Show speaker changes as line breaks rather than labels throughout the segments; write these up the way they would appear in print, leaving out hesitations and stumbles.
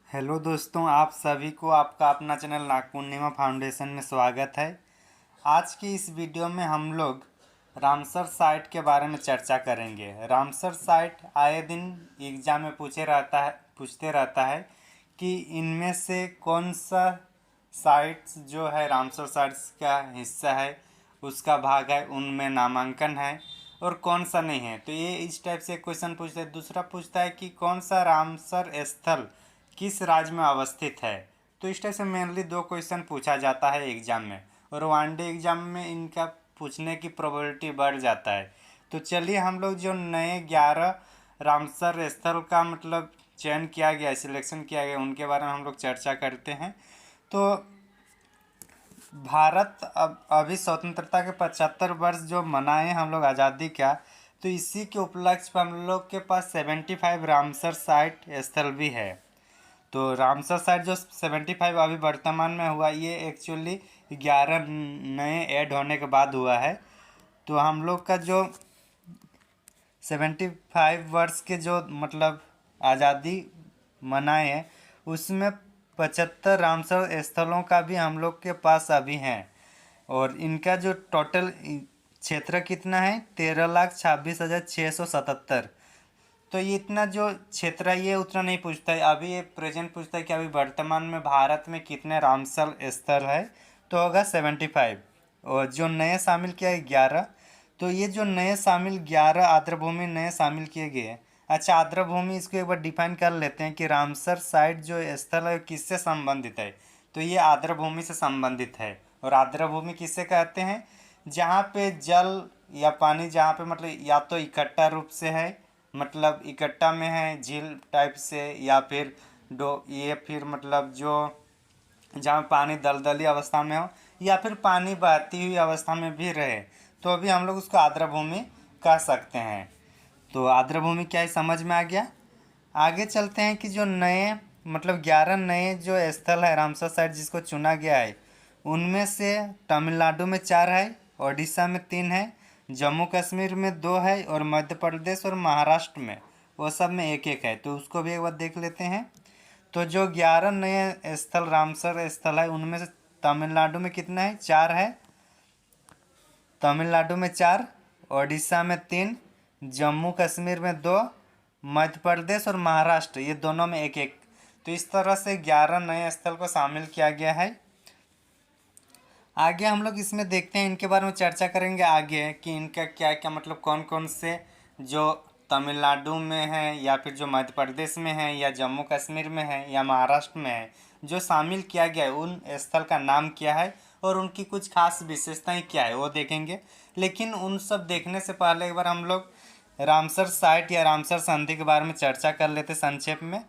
Hello दोस्तों, आप सभी को आपका अपना चैनल नागपूर्णिमा फाउंडेशन में स्वागत है। आज की इस वीडियो में हम लोग रामसर साइट के बारे में चर्चा करेंगे। रामसर साइट आए दिन एग्जाम में पूछते रहता है कि इनमें से कौन सा साइट्स जो है रामसर साइट्स का हिस्सा है, उसका भाग है, उनमें नामांकन है और कौन सा नहीं है। तो ये इस टाइप से क्वेश्चन पूछता है। दूसरा पूछता है कि कौन सा रामसर स्थल किस राज्य में अवस्थित है। तो इस टाइप से मेनली दो क्वेश्चन पूछा जाता है एग्जाम में, और वनडे एग्जाम में इनका पूछने की प्रोबेबिलिटी बढ़ जाता है। तो चलिए हम लोग जो नए 11 रामसर स्थल का मतलब चयन किया गया, सिलेक्शन किया गया, उनके बारे में हम लोग चर्चा करते हैं। तो भारत अब अभी स्वतंत्रता के 75 वर्ष जो मनाए हम लोग आज़ादी का, तो इसी के उपलक्ष्य पर हम लोग के पास 75 रामसर साइट स्थल भी है। तो रामसर साइट जो 75 अभी वर्तमान में हुआ, ये एक्चुअली 11 नए ऐड होने के बाद हुआ है। तो हम लोग का जो 75 वर्ष के जो मतलब आज़ादी मनाए हैं, उसमें 75 रामसर स्थलों का भी हम लोग के पास अभी हैं। और इनका जो टोटल क्षेत्र कितना है, 13,26,677। तो ये इतना जो क्षेत्र है ये उतना नहीं पूछता है। अभी ये प्रेजेंट पूछता है कि अभी वर्तमान में भारत में कितने रामसर स्थल है, तो होगा 75। और जो नए शामिल किया है 11। तो ये जो नए शामिल 11 आर्द्रभूमि नए शामिल किए गए हैं। अच्छा, आर्द्रभूमि इसको एक बार डिफाइन कर लेते हैं कि रामसर साइट जो स्थल है किससे संबंधित है। तो ये आर्द्रभूमि से संबंधित है। और आर्द्रभूमि किससे कहते हैं, जहाँ पे जल या पानी जहाँ पे मतलब या तो इकट्ठा रूप से है, मतलब इकट्ठा में है झील टाइप से, या फिर ये फिर मतलब जो जहाँ पानी दलदली अवस्था में हो, या फिर पानी बहती हुई अवस्था में भी रहे, तो अभी हम लोग उसको आर्द्रभूमि कह सकते हैं। तो आर्द्रभूमि क्या है, समझ में आ गया। आगे चलते हैं कि जो नए मतलब 11 नए जो स्थल है रामसर साइट जिसको चुना गया है, उनमें से तमिलनाडु में 4 है, ओडिशा में 3 है, जम्मू कश्मीर में 2 है, और मध्य प्रदेश और महाराष्ट्र में वो सब में एक एक है। तो उसको भी एक बार देख लेते हैं। तो जो 11 नए स्थल रामसर स्थल है, उनमें से तमिलनाडु में कितना है, 4 है। तमिलनाडु में 4, ओडिशा में 3, जम्मू कश्मीर में 2, मध्य प्रदेश और महाराष्ट्र ये दोनों में एक एक। तो इस तरह से 11 नए स्थल को शामिल किया गया है। आगे हम लोग इसमें देखते हैं, इनके बारे में चर्चा करेंगे आगे कि इनका क्या क्या मतलब कौन कौन से जो तमिलनाडु में है, या फिर जो मध्य प्रदेश में है, या जम्मू कश्मीर में है, या महाराष्ट्र में है, जो शामिल किया गया है, उन स्थल का नाम क्या है और उनकी कुछ खास विशेषताएं क्या है वो देखेंगे। लेकिन उन सब देखने से पहले एक बार हम लोग रामसर साइट या रामसर संधि के बारे में चर्चा कर लेते संक्षेप में।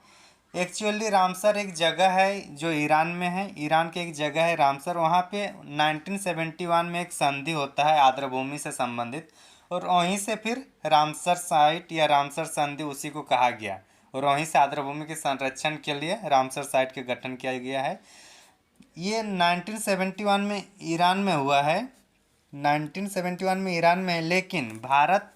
एक्चुअली रामसर एक जगह है जो ईरान में है, ईरान की एक जगह है रामसर। वहाँ पे 1971 में एक संधि होता है आर्द्रभूमि से संबंधित, और वहीं से फिर रामसर साइट या रामसर संधि उसी को कहा गया, और वहीं से आर्द्रभूमि के संरक्षण के लिए रामसर साइट का गठन किया गया है। ये 1971 में ईरान में हुआ है, 1971 में ईरान में है, लेकिन भारत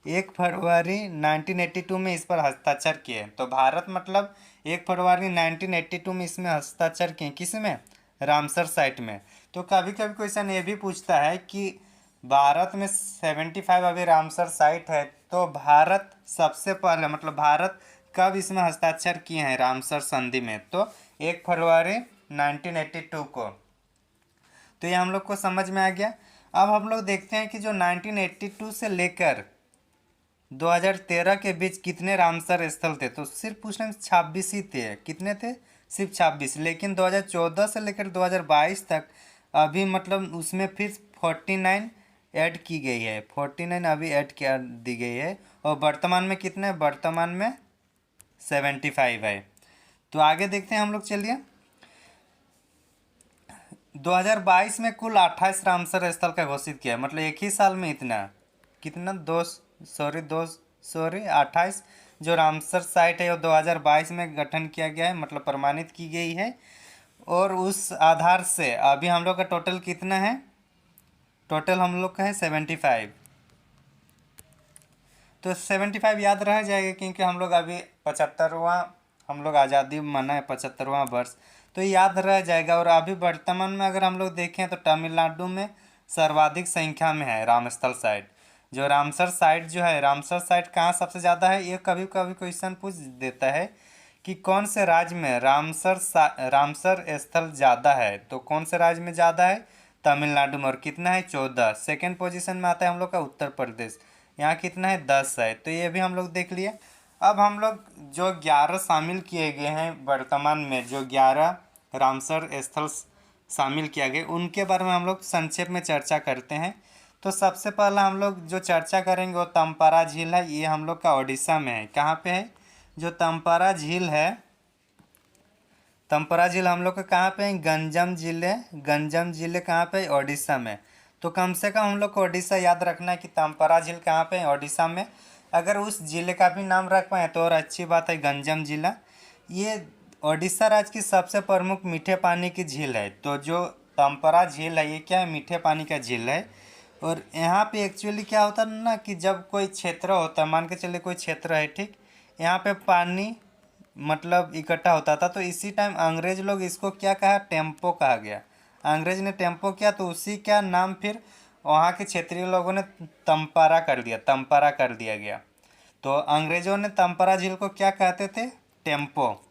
1 फरवरी 1982 में इस पर हस्ताक्षर किए। तो भारत मतलब 1 फरवरी 1982 में इसमें हस्ताक्षर किए, किस में, रामसर साइट में। तो कभी कभी क्वेश्चन ये भी पूछता है कि भारत में 75 अभी रामसर साइट है, तो भारत सबसे पहले मतलब भारत कब इसमें हस्ताक्षर किए हैं रामसर संधि में, तो 1 फरवरी 1982 को। तो ये हम लोग को समझ में आ गया। अब हम लोग देखते हैं कि जो 1982 से लेकर 2013 के बीच कितने रामसर स्थल थे। तो सिर्फ पूछने में 26 ही थे। कितने थे, सिर्फ 26। लेकिन 2014 से लेकर 2022 तक अभी मतलब उसमें फिर 49 ऐड की गई है, 49 अभी ऐड कर दी गई है। और वर्तमान में कितने, वर्तमान में 75 है। तो आगे देखते हैं हम लोग, चलिए। 2022 में कुल 28 रामसर स्थल का घोषित किया है, मतलब एक ही साल में इतना, कितना, 28 जो रामसर साइट है वो 2022 में गठन किया गया है, मतलब प्रमाणित की गई है। और उस आधार से अभी हम लोग का टोटल कितना है, टोटल हम लोग का है 75। तो 75 याद रह जाएगा क्योंकि हम लोग अभी 75वां हम लोग आज़ादी मनाए 75वां वर्ष, तो याद रह जाएगा। और अभी वर्तमान में अगर हम लोग देखें तो तमिलनाडु में सर्वाधिक संख्या में है रामस्थल साइट। जो रामसर साइट जो है, रामसर साइट कहाँ सबसे ज़्यादा है, ये कभी कभी क्वेश्चन पूछ देता है कि कौन से राज्य में रामसर स्थल ज़्यादा है। तो कौन से राज्य में ज़्यादा है, तमिलनाडु में। और कितना है, 14। सेकेंड पोजीशन में आता है हम लोग का उत्तर प्रदेश, यहाँ कितना है, 10 है। तो ये भी हम लोग देख लिए। अब हम लोग जो 11 शामिल किए गए हैं वर्तमान में, जो 11 रामसर स्थल शामिल किया गया, उनके बारे में हम लोग संक्षेप में चर्चा करते हैं। तो सबसे पहला हम लोग जो चर्चा करेंगे वो तम्पारा झील है। ये हम लोग का उड़ीसा में है। कहाँ पे है, जो तम्पारा झील है, तम्पारा झील हम लोग का कहाँ पे है, गंजम जिले कहाँ पे, ओडिशा में। तो कम से कम हम लोग को ओडिशा याद रखना है कि तम्पारा झील कहाँ पे है, ओडिशा में। अगर उस जिले का भी नाम रख पाए तो और अच्छी बात है, गंजम जिला। ये ओडिशा राज्य की सबसे प्रमुख मीठे पानी की झील है। तो जो तम्पारा झील है ये क्या है, मीठे पानी का झील है। और यहाँ पे एक्चुअली क्या होता है ना कि जब कोई क्षेत्र होता है, मान के चलिए कोई क्षेत्र है, ठीक, यहाँ पे पानी मतलब इकट्ठा होता था, तो इसी टाइम अंग्रेज लोग इसको क्या कहा, टेम्पो कहा गया। अंग्रेज ने टेम्पो किया तो उसी का नाम फिर वहाँ के क्षेत्रीय लोगों ने तम्पारा कर दिया गया। तो अंग्रेजों ने तम्पारा झील को क्या कहते थे, टेम्पो।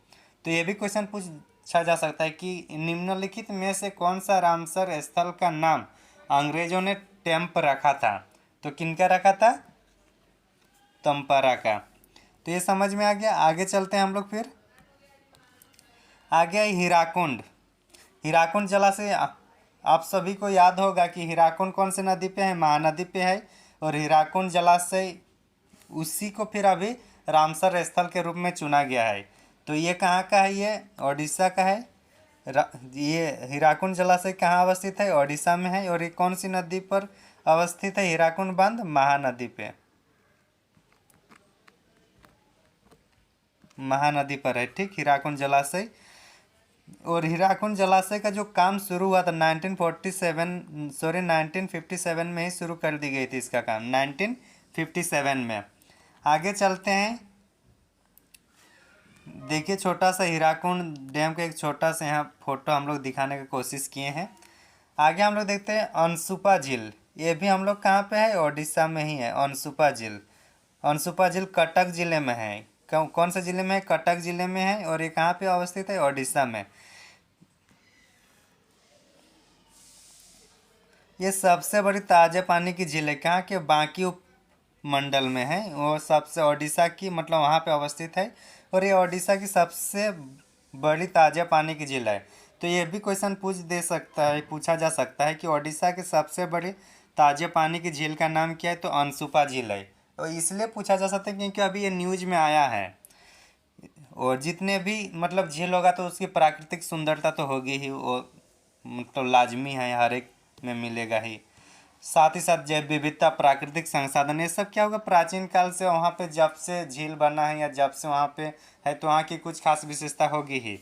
तो ये भी क्वेश्चन पूछा जा सकता है कि निम्नलिखित में से कौन सा रामसर स्थल का नाम अंग्रेजों ने टेम्प रखा था। तो किनका रखा था, तम्पारा का। तो ये समझ में आ गया। आगे चलते हैं हम लोग फिर। आगे हीराकुंड। हीराकुंड जलाशय आप सभी को याद होगा कि हीराकुंड कौन सी नदी पे है, महानदी पे है। और हीराकुंड जलाशय उसी को फिर अभी रामसर स्थल के रूप में चुना गया है। तो ये कहाँ का है, ये ओडिशा का है। ये हीराकुंड जलाशय कहाँ अवस्थित है, ओडिशा में है। और ये कौन सी नदी पर अवस्थित है, हीराकुंड बांध महानदी पे, महानदी पर है, ठीक, हीराकुंड जलाशय। और हीराकुंड जलाशय का जो काम शुरू हुआ था 1957 में ही शुरू कर दी गई थी इसका काम, 1957 में। आगे चलते हैं। देखिए छोटा सा हीराकुंड डैम का एक छोटा सा यहाँ फोटो हम लोग दिखाने की कोशिश किए हैं। आगे हम लोग देखते हैं अनसुपा झील। ये भी हम लोग कहाँ पे है, ओडिशा में ही है, अनसुपा झील। अनसुपा झील कटक जिले में है। कौन से जिले में है, कटक जिले में है। और ये कहाँ पे अवस्थित है, ओडिशा में। ये सबसे बड़ी ताज़े पानी की झील है, कहाँ के, बांकी उपमंडल में है। वो सबसे ओडिशा की मतलब वहाँ पे अवस्थित है। और ये ओडिशा की सबसे बड़ी ताज़े पानी की झील है। तो ये भी क्वेश्चन पूछा जा सकता है कि ओडिशा की सबसे बड़ी ताज़े पानी की झील का नाम क्या है। तो अनसुपा झील है। और इसलिए पूछा जा सकता है क्योंकि अभी ये न्यूज में आया है। और जितने भी मतलब झील होगा तो उसकी प्राकृतिक सुंदरता तो होगी ही, वो मतलब लाजमी है, हर एक में मिलेगा ही। साथ ही साथ जैव विविधता, प्राकृतिक संसाधन, ये सब क्या होगा, प्राचीन काल से वहाँ पे जब से झील बना है या जब से वहाँ पे है तो वहाँ की कुछ खास विशेषता होगी ही।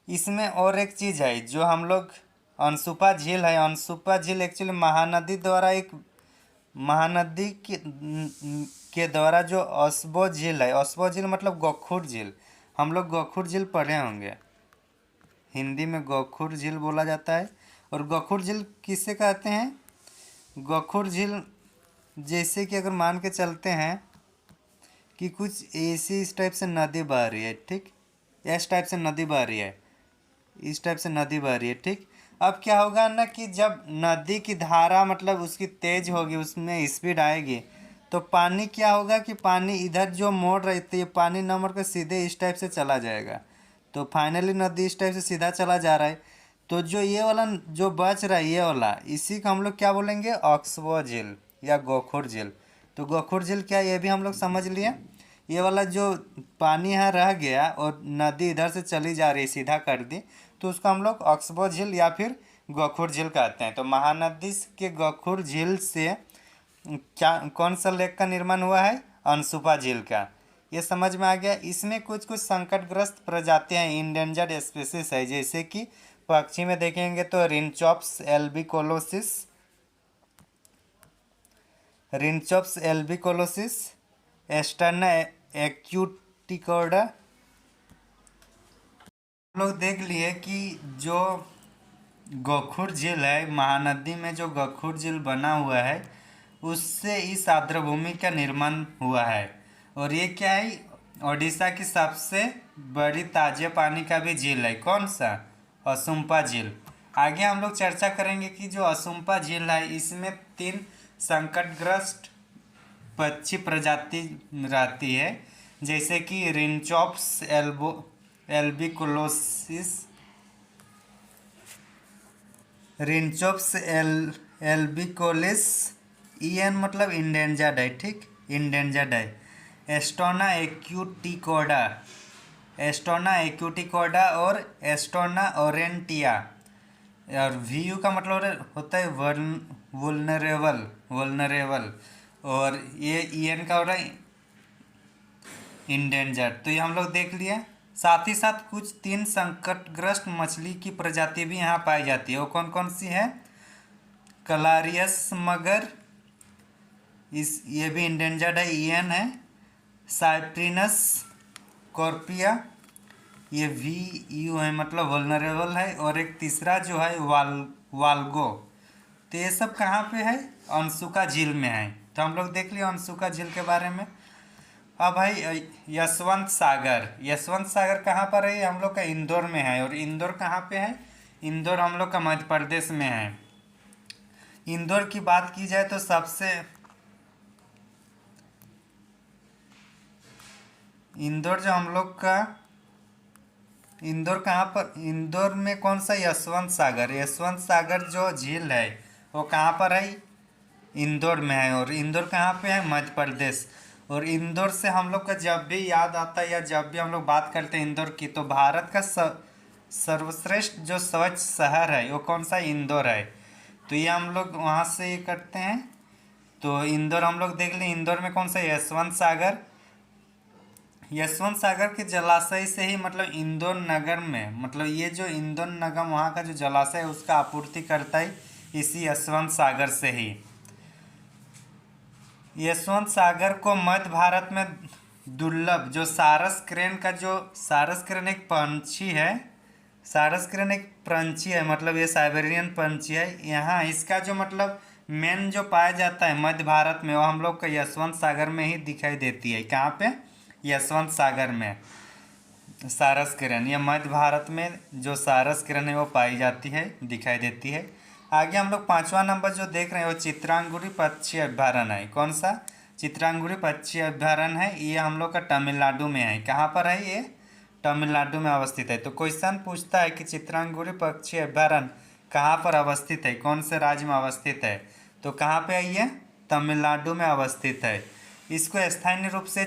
इसमें और एक चीज़ है जो हम लोग, अनसुपा झील है, अनसुपा झील एक्चुअली महानदी द्वारा एक महानदी के द्वारा जो अस्बो झील है, अस्बो झील मतलब गोखुर झील, हम लोग गोखुर झील पढ़े होंगे, हिंदी में गोखुर झील बोला जाता है। और गोखुर झील किसे कहते हैं, गोखुर झील जैसे कि अगर मान के चलते हैं कि कुछ ऐसी इस टाइप से नदी बह रही है, ठीक, इस टाइप से नदी बह रही है, इस टाइप से नदी बह रही है, ठीक। अब क्या होगा ना कि जब नदी की धारा मतलब उसकी तेज होगी, उसमें स्पीड आएगी, तो पानी क्या होगा कि पानी इधर जो मोड़ रही थी, पानी न मोड़ कर सीधे इस टाइप से चला जाएगा। तो फाइनली नदी इस टाइप से सीधा चला जा रहा है। तो जो ये वाला जो बच रहा है ये वाला, इसी को हम लोग क्या बोलेंगे, ऑक्सबो झील या गोखुर झील। तो गोखुर झील क्या, ये भी हम लोग समझ लिए। ये वाला जो पानी यहाँ रह गया और नदी इधर से चली जा रही, सीधा कर दी, तो उसको हम लोग ऑक्सबो झील या फिर गोखुर झील कहते हैं। तो महानदी के गोखुर झील से क्या कौन सा लेक का निर्माण हुआ है, अनसुपा झील का। ये समझ में आ गया। इसमें कुछ कुछ संकटग्रस्त प्रजातियां इंडेंजर्ड स्पीसीज है, जैसे कि पक्षी में देखेंगे तो रिनचोप्स एल्बिकोलोसिस, एस्टर्ना एक्यूटिकोडा, हम लोग देख लिए कि जो गोखुर झील है, महानदी में जो गोखुर झील बना हुआ है उससे इस आर्द्रभूमि का निर्माण हुआ है। और ये क्या है, ओडिशा की सबसे बड़ी ताजे पानी का भी झील है। कौन सा? असुम्पा झील। आगे हम लोग चर्चा करेंगे कि जो असुम्पा झील है इसमें 3 संकटग्रस्त पक्षी प्रजाति रहती है, जैसे कि रिनचॉप्स एल्बिकुलोसिस, रिनचोप्स एल्बिकोलिस, ईएन मतलब इंडेंजर्ड है, ठीक, इंडेंजर्ड है। एस्टोना एक्यूटिकोडा और एस्टोना ओरेंटिया। और वीयू का मतलब होता है वुलनरेबल, और ये ईएन का हो रहा है इंडेंजर्ड। तो ये हम लोग देख लिए। साथ ही साथ कुछ 3 संकटग्रस्त मछली की प्रजाति भी यहाँ पाई जाती है। वो कौन कौन सी है? कलारियस मगर, ये भी इंडेंजर्ड है, ईएन है। साइप्रिनस कॉर्पिया, ये वी यू है मतलब वल्नरेबल है। और एक तीसरा जो है वाल्गो। तो ये सब कहाँ पे है? अंशुका झील में है। तो हम लोग देख लिए अंशुका झील के बारे में। अब भाई यशवंत सागर कहाँ पर है? हम लोग का इंदौर में है। और इंदौर कहाँ पे है? इंदौर हम लोग का मध्य प्रदेश में है। इंदौर की बात की जाए तो इंदौर जो हम लोग का, इंदौर कहाँ पर, इंदौर में कौन सा? यशवंत सागर जो झील है वो कहाँ पर है? इंदौर में है। और इंदौर कहाँ पे है? मध्य प्रदेश। और इंदौर से हम लोग का जब भी याद आता है या जब भी हम लोग बात करते हैं इंदौर की, तो भारत का सर्वश्रेष्ठ जो स्वच्छ शहर है वो कौन सा? इंदौर है। तो ये हम लोग वहाँ से ये करते हैं। तो इंदौर हम लोग देख लें। इंदौर में कौन सा? यशवंत सागर के जलाशय से ही मतलब इंदौर नगर में, मतलब ये जो इंदौर नगर वहाँ का जो जलाशय है उसका आपूर्ति करता है इसी यशवंत सागर से ही। यशवंत सागर को मध्य भारत में दुर्लभ जो सारस क्रेन एक पंछी है। सारस क्रेन एक पंछी है, मतलब ये साइबेरियन पंछी है। यहाँ इसका जो मतलब मेन जो पाया जाता है मध्य भारत में, वो हम लोग का यशवंत सागर में ही दिखाई देती है। कहाँ पे? यशवंत सागर में सारस किरण, या मध्य भारत में जो सारस किरण है वो पाई जाती है, दिखाई देती है। आगे हम लोग 5वां नंबर जो देख रहे हैं वो चित्रांगुरी पक्षी अभ्यारण्य है। कौन सा? चित्रांगुरी पक्षी अभ्यारण्य है। ये हम लोग का तमिलनाडु में है। कहाँ पर है ये? तमिलनाडु में अवस्थित है। तो क्वेश्चन पूछता है कि चित्रांगुरी पक्षी अभ्यारण्य कहाँ पर अवस्थित है, कौन से राज्य में अवस्थित है? तो कहाँ पे है ये? तमिलनाडु में अवस्थित है। इसको स्थानीय रूप से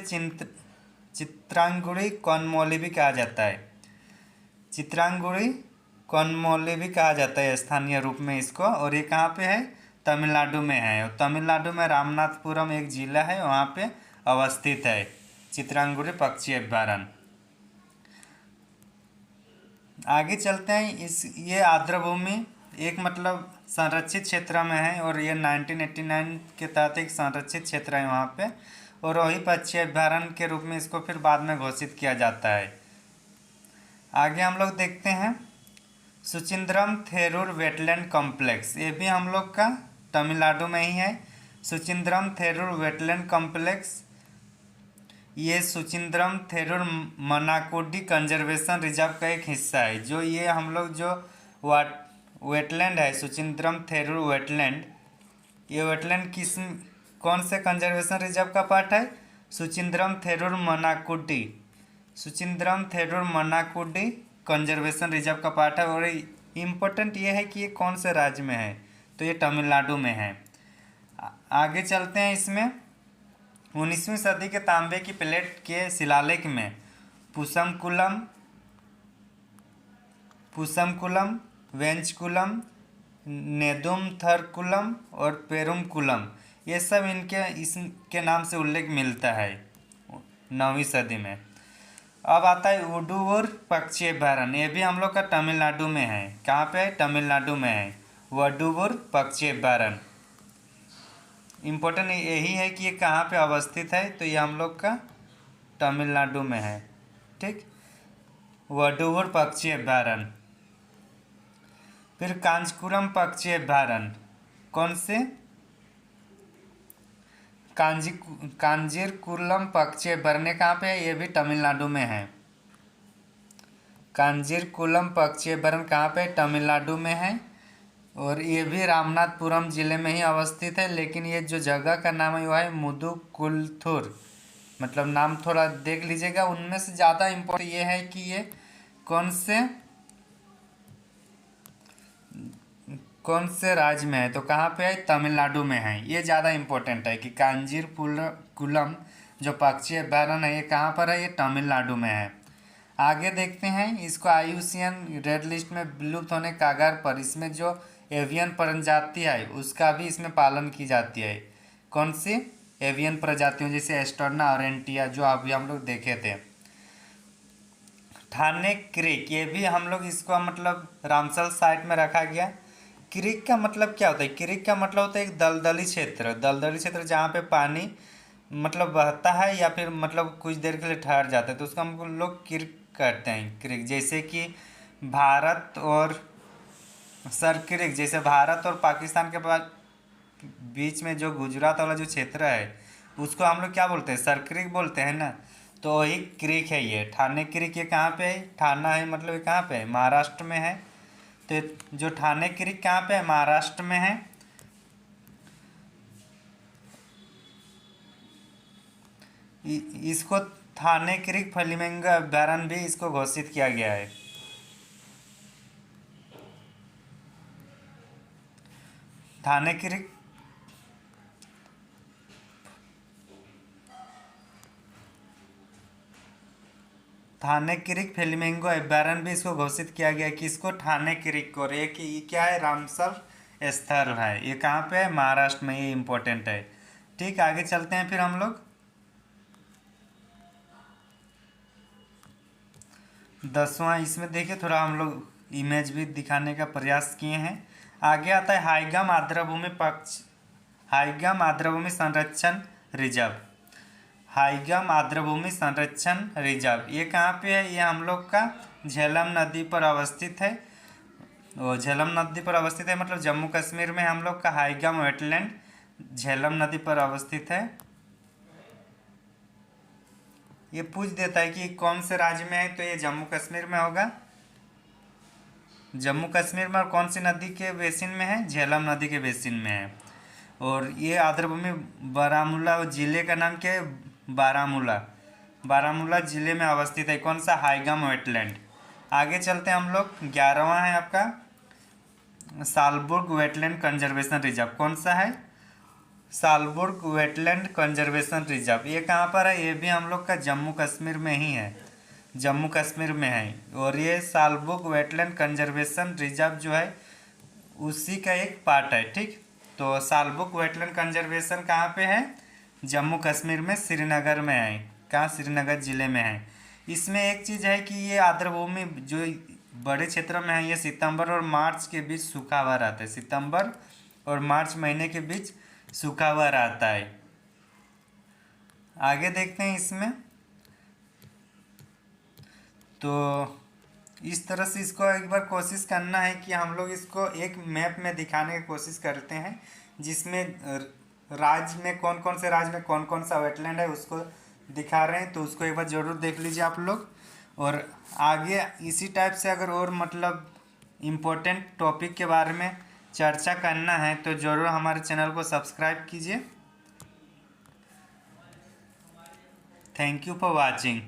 चित्रांगुड़ी कौनमौली भी कहा जाता है। चित्रांगुड़ी कौनमौली भी कहा जाता है स्थानीय रूप में इसको। और ये कहाँ पे है? तमिलनाडु में है। और तमिलनाडु में रामनाथपुरम एक जिला है, वहाँ पे अवस्थित है चित्रांगुड़ी पक्षी अभ्यारण्य। आगे चलते हैं। ये आर्द्रभूमि एक मतलब संरक्षित क्षेत्र में है, और ये 1989 के तहत एक संरक्षित क्षेत्र है वहाँ पे। और वही पक्षी अभ्यारण्य के रूप में इसको फिर बाद में घोषित किया जाता है। आगे हम लोग देखते हैं सुचिंद्रम थेरूर वेटलैंड कॉम्प्लेक्स। ये भी हम लोग का तमिलनाडु में ही है। सुचिंद्रम थेरूर वेटलैंड कॉम्प्लेक्स, ये सुचिंद्रम थेरूर मनाकुडी कंजर्वेशन रिजर्व का एक हिस्सा है। जो ये हम लोग जो वेटलैंड है सुचिंद्रम थेरूर वेटलैंड, ये वेटलैंड कौन से कंजर्वेशन रिजर्व का पार्ट है? सुचिंद्रम थेरूर मनाकुडी, सुचिंद्रम थेरूर मनाकुडी कंजर्वेशन रिजर्व का पार्ट है। और इम्पोर्टेंट ये है कि ये कौन से राज्य में है? तो ये तमिलनाडु में है। आगे चलते हैं। इसमें 19वीं सदी के तांबे की प्लेट के शिलालेख में पुसमकुलम, वेंचकुलम, नेदुमथरकुलम और पेरुमकुलम, ये सब इसके नाम से उल्लेख मिलता है 9वीं सदी में। अब आता है वडुवुर पक्षी अभ्यारण्य। ये भी हम लोग का तमिलनाडु में है। कहाँ पे है? तमिलनाडु में है वडुवुर पक्षी अभ्यारण्य। इम्पोर्टेंट यही है कि ये कहाँ पे अवस्थित है, तो ये हम लोग का तमिलनाडु में है, ठीक। वडूवुर पक्षी अभयारण्य। फिर कांचीपुरम पक्षी अभयारण्य, कौन से? कांजीरकुलम पक्षी अभयारण्य कहाँ पे है? ये भी तमिलनाडु में है। कांजीरकुलम पक्षी अभयारण्य कहाँ पे? तमिलनाडु में है। और ये भी रामनाथपुरम जिले में ही अवस्थित है, लेकिन ये जो जगह का नाम है वो है मुदुकुलथुर। मतलब नाम थोड़ा देख लीजिएगा। उनमें से ज़्यादा इम्पोर्टेंट ये है कि ये कौन से राज्य में है? तो कहाँ पे है? तमिलनाडु में है। ये ज़्यादा इम्पोर्टेंट है कि कांजीरकुलम जो पक्षी अभयारण्य है ये कहाँ पर है? ये तमिलनाडु में है। आगे देखते हैं, इसको IUCN रेड लिस्ट में विलुप्त होने कागार पर, इसमें जो एवियन प्रजाति है उसका भी इसमें पालन की जाती है। कौन सी एवियन प्रजातियों? जैसे एस्टर्ना ऑरेंटिया जो अभी हम लोग देखे थे। ठाणे क्रीक, ये भी हम लोग इसको मतलब रामसर साइट में रखा गया। क्रीक का मतलब क्या होता है? क्रीक का मतलब होता है एक दलदली क्षेत्र जहाँ पे पानी मतलब बहता है या फिर मतलब कुछ देर के लिए ठहर जाता है, तो उसको हम लोग क्रीक कहते हैं। क्रीक जैसे कि भारत और सरक्रीक, जैसे भारत और पाकिस्तान के बीच में जो गुजरात वाला जो क्षेत्र है उसको हम लोग क्या बोलते हैं? सरक्रीक बोलते हैं ना। तो वही क्रीक है ये। ठाणे क्रीक ये कहाँ पे है? ठाणा है मतलब ये कहाँ पे है? महाराष्ट्र में है। तो जो ठाणे क्रीक कहाँ पे है? महाराष्ट्र में है। इसको ठाणे क्रीक फ्लेमिंगो अभयारण्य भी इसको घोषित किया गया है। Thane creek Thane creek flamingo अभयारण्य भी इसको घोषित किया गया है। किसको? ठाणे क्रीक को। ये क्या है? रामसर स्थल है। ये कहाँ पे है? महाराष्ट्र में। ये इम्पोर्टेंट है। ठीक, आगे चलते हैं फिर हम लोग 10वां। इसमें देखिए थोड़ा हम लोग इमेज भी दिखाने का प्रयास किए हैं। आगे आता है हाईगम आर्द्रभूमि संरक्षण रिजर्व। हाईगम आर्द्रभूमि संरक्षण रिजर्व ये कहाँ पे है? ये हम लोग का झेलम नदी पर अवस्थित है। वो झेलम नदी पर अवस्थित है मतलब जम्मू कश्मीर में हम लोग का हाईगम वेटलैंड झेलम नदी पर अवस्थित है। ये पूछ देता है कि कौन से राज्य में है, तो ये जम्मू कश्मीर में होगा। जम्मू कश्मीर में। और कौन सी नदी के बेसिन में है? झेलम नदी के बेसिन में है। और ये आर्द्रभूमि बारामूला जिले का नाम क्या है? बारामूला जिले में अवस्थित है। कौन सा? हाईगम वेटलैंड। आगे चलते हैं हम लोग 11वां है आपका सालबुर्ग वेटलैंड कंजर्वेशन रिजर्व। कौन सा है? सालबुर्ग वेटलैंड कंजर्वेशन रिजर्व। ये कहाँ पर है? ये भी हम लोग का जम्मू कश्मीर में ही है। जम्मू कश्मीर में है। और ये सालबुर्ग वेटलैंड कंजर्वेशन रिजर्व जो है उसी का एक पार्ट है। ठीक, तो सालबुर्ग वेटलैंड कंजर्वेशन कहाँ पे है? जम्मू कश्मीर में, श्रीनगर में है। कहाँ? श्रीनगर जिले में है। इसमें एक चीज़ है कि ये आर्द्रभूमि जो बड़े क्षेत्र में है ये सितंबर और मार्च के बीच सूखा हुआ रहता है। सितंबर और मार्च महीने के बीच सूखा हुआ रहता है। आगे देखते हैं इसमें। तो इस तरह से इसको एक बार कोशिश करना है कि हम लोग इसको एक मैप में दिखाने की कोशिश करते हैं जिसमें राज्य में कौन कौन से राज्य में कौन कौन सा वेटलैंड है उसको दिखा रहे हैं। तो उसको एक बार ज़रूर देख लीजिए आप लोग। और आगे इसी टाइप से अगर और मतलब इम्पोर्टेंट टॉपिक के बारे में चर्चा करना है तो ज़रूर हमारे चैनल को सब्सक्राइब कीजिए। Thank you for watching.